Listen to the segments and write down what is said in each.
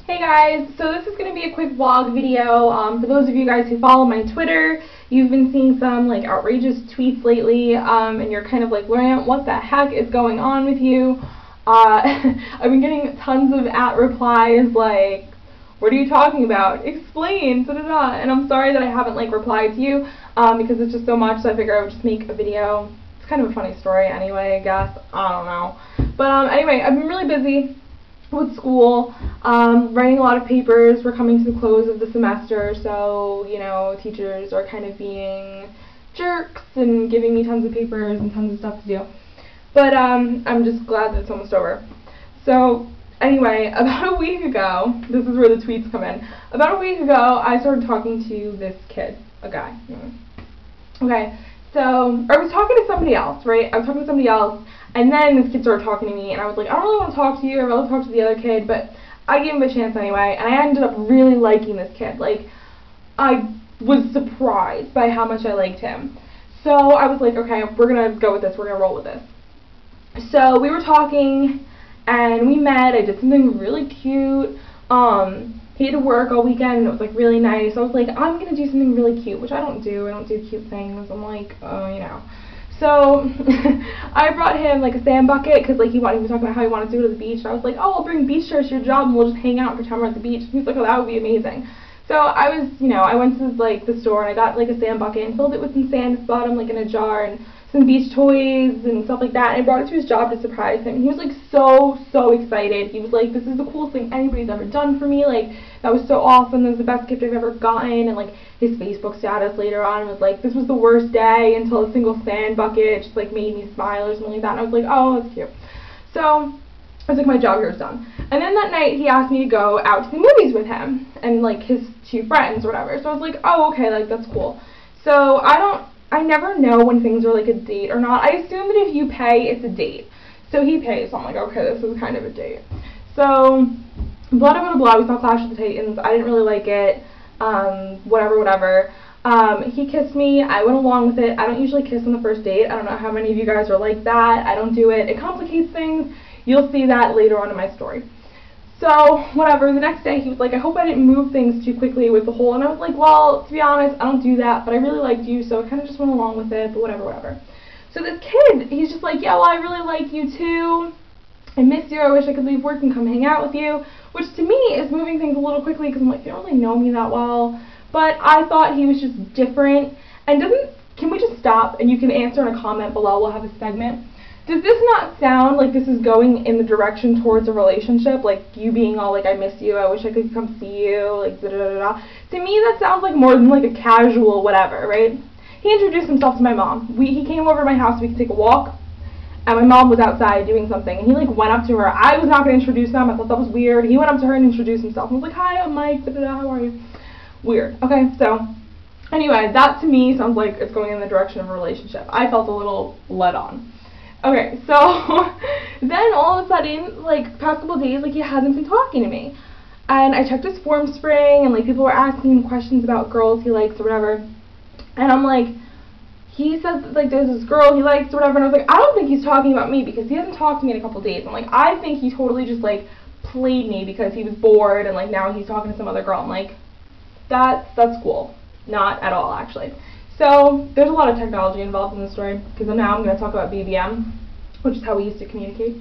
Hey guys, so this is going to be a quick vlog video. For those of you guys who follow my Twitter, you've been seeing some like outrageous tweets lately, and you're kind of like, Lorraine, what the heck is going on with you? I've been getting tons of replies like, what are you talking about? Explain, da-da-da. And I'm sorry that I haven't like replied to you, because it's just so much, so I figured I would just make a video. It's kind of a funny story anyway, I guess. I don't know. But anyway, I've been really busy with school, writing a lot of papers. We're coming to the close of the semester, so, you know, teachers are kind of being jerks and giving me tons of papers and tons of stuff to do. But I'm just glad that it's almost over. So anyway, about a week ago, this is where the tweets come in. About a week ago, I started talking to this kid, a guy. Okay, so I was talking to somebody else, right? I was talking to somebody else, and then this kid started talking to me, and I was like, I don't really want to talk to you, I'd rather talk to the other kid, but I gave him a chance anyway, and I ended up really liking this kid. Like, I was surprised by how much I liked him. So I was like, okay, we're going to go with this, we're going to roll with this. So we were talking, and we met. I did something really cute. He had to work all weekend, and it was like really nice. I was like, I'm going to do something really cute, which I don't do. I don't do cute things. I'm like, oh, you know. So I brought him like a sand bucket because like he was talking about how he wanted to go to the beach. And I was like, oh, I'll bring beach chairs to your job and we'll just hang out and pretend we're at the beach. And he's like, oh, that would be amazing. So I was, you know, I went to like the store and I got like a sand bucket and filled it with some sand at the bottom, like in a jar, and some beach toys and stuff like that. And I brought it to his job to surprise him. And he was like so excited. He was like, this is the coolest thing anybody's ever done for me. Like, that was so awesome. That was the best gift I've ever gotten. And like his Facebook status later on was like, this was the worst day until a single sand bucket just like made me smile or something like that. And I was like, oh, that's cute. So I was like, my job here is done. And then that night he asked me to go out to the movies with him and like his two friends or whatever. So I was like, oh, okay, like that's cool. So I never know when things are like a date or not. I assume that if you pay, it's a date. So he pays, so I'm like, okay, this is kind of a date. So blah, blah, blah, blah, we saw Clash of the Titans. I didn't really like it. Whatever. He kissed me. I went along with it. I don't usually kiss on the first date. I don't know how many of you guys are like that. I don't do it. It complicates things. You'll see that later on in my story. So, whatever, the next day he was like, I hope I didn't move things too quickly with the whole, and I was like, well, to be honest, I don't do that, but I really liked you, so I kind of just went along with it, but whatever. So this kid, he's just like, yeah, well, I really like you too. I miss you. I wish I could leave work and come hang out with you, which to me is moving things a little quickly because I'm like, you don't really know me that well. But I thought he was just different. And can we just stop and you can answer in a comment below. We'll have a segment. Does this not sound like this is going in the direction towards a relationship? Like you being all like, I miss you. I wish I could come see you. Like da da da da. To me, that sounds like more than like a casual whatever, right? He introduced himself to my mom. He came over to my house so we could take a walk. And my mom was outside doing something, and he like went up to her. I was not going to introduce them. I thought that was weird. He went up to her and introduced himself. And was like, hi, I'm Mike, da-da-da, how are you? Weird. Okay, so anyway, that to me sounds like it's going in the direction of a relationship. I felt a little led on. Okay, so then all of a sudden, like past couple days, like he hasn't been talking to me. And I checked his form spring, and like people were asking him questions about girls he likes or whatever. And I'm like, he says, like, there's this girl he likes or whatever, and I was like, I don't think he's talking about me because he hasn't talked to me in a couple days. I'm like, I think he totally just, like, played me because he was bored and, like, now he's talking to some other girl. I'm like, that's cool. Not at all, actually. So, there's a lot of technology involved in this story because now I'm going to talk about BBM, which is how we used to communicate.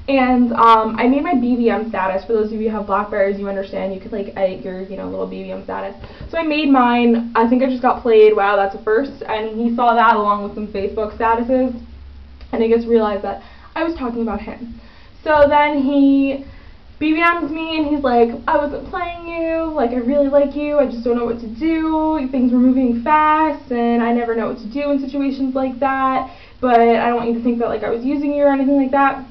And I made my BBM status. For those of you who have Blackberries, you understand you could like edit your, you know, little BBM status. So I made mine. I think I just got played. Wow, that's a first. And he saw that along with some Facebook statuses, and I just realized that I was talking about him. So then he BBMs me, and he's like, I wasn't playing you. Like, I really like you. I just don't know what to do. Things were moving fast, and I never know what to do in situations like that. But I don't want you to think that like I was using you or anything like that.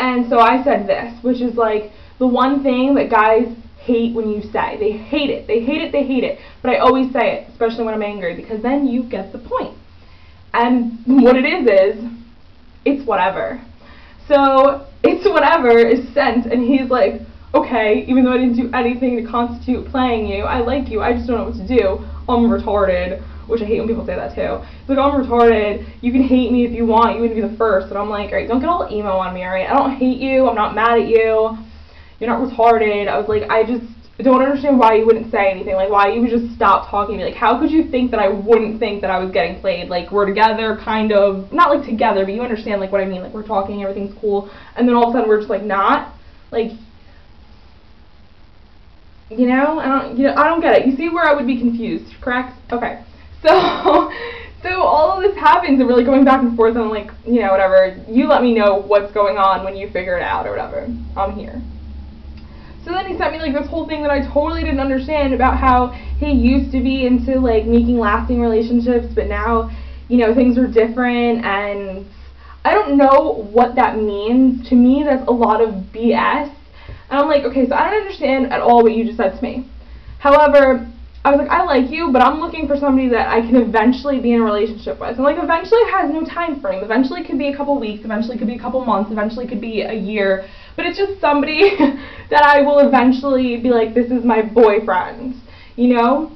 And so I said this, which is like the one thing that guys hate when you say. They hate it. They hate it. They hate it. But I always say it, especially when I'm angry, because then you get the point. And what it is it's whatever. So it's whatever is sent, and he's like, okay, even though I didn't do anything to constitute playing you, I like you, I just don't know what to do. I'm retarded. Which I hate when people say that too. It's like, oh, I'm retarded, you can hate me if you want, you would be the first. And I'm like, alright, don't get all emo on me, alright? I don't hate you, I'm not mad at you. you're not retarded. I was like, I just don't understand why you wouldn't say anything, like why you would just stop talking to me. Like, how could you think that I wouldn't think that I was getting played? Like, we're together, kind of, not like together, but you understand like what I mean, like we're talking, everything's cool, and then all of a sudden we're just like not, like, you know, I don't get it. You see where I would be confused, correct? Okay, so all of this happens, and we're like going back and forth, and I'm like, you know, whatever, you let me know what's going on when you figure it out or whatever, I'm here. So then he sent me like this whole thing that I totally didn't understand about how he used to be into like making lasting relationships, but now, you know, things are different, and I don't know what that means. To me, that's a lot of BS. And I'm like, okay, so I don't understand at all what you just said to me. However, I was like, I like you, but I'm looking for somebody that I can eventually be in a relationship with. And like, eventually has no time frame. Eventually could be a couple weeks, eventually could be a couple months, eventually could be a year. But it's just somebody that I will eventually be like, this is my boyfriend, you know?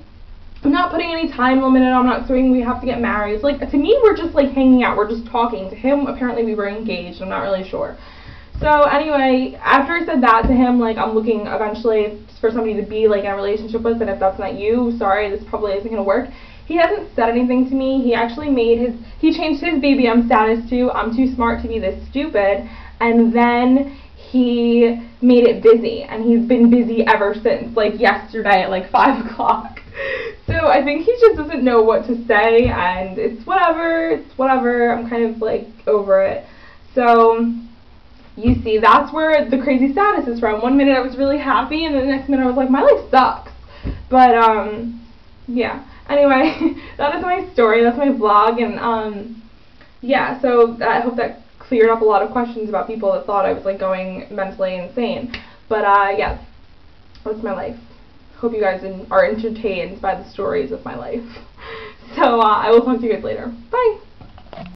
I'm not putting any time limit in it. I'm not saying we have to get married. It's like, to me, we're just like hanging out. We're just talking. To him, apparently we were engaged. I'm not really sure. So anyway, after I said that to him, like, I'm looking eventually for somebody to be like in a relationship with, and if that's not you, sorry, this probably isn't gonna work. He hasn't said anything to me. He actually he changed his BBM status to, I'm too smart to be this stupid, and then he made it busy, and he's been busy ever since, like yesterday at like 5 o'clock. So I think he just doesn't know what to say, and it's whatever, I'm kind of like over it. So you see, that's where the crazy status is from. One minute I was really happy, and then the next minute I was like, my life sucks. But, yeah. Anyway, that is my story. That's my vlog, and, yeah, so I hope that cleared up a lot of questions about people that thought I was, like, going mentally insane. But, yeah, that's my life. Hope you guys are entertained by the stories of my life. So, I will talk to you guys later. Bye!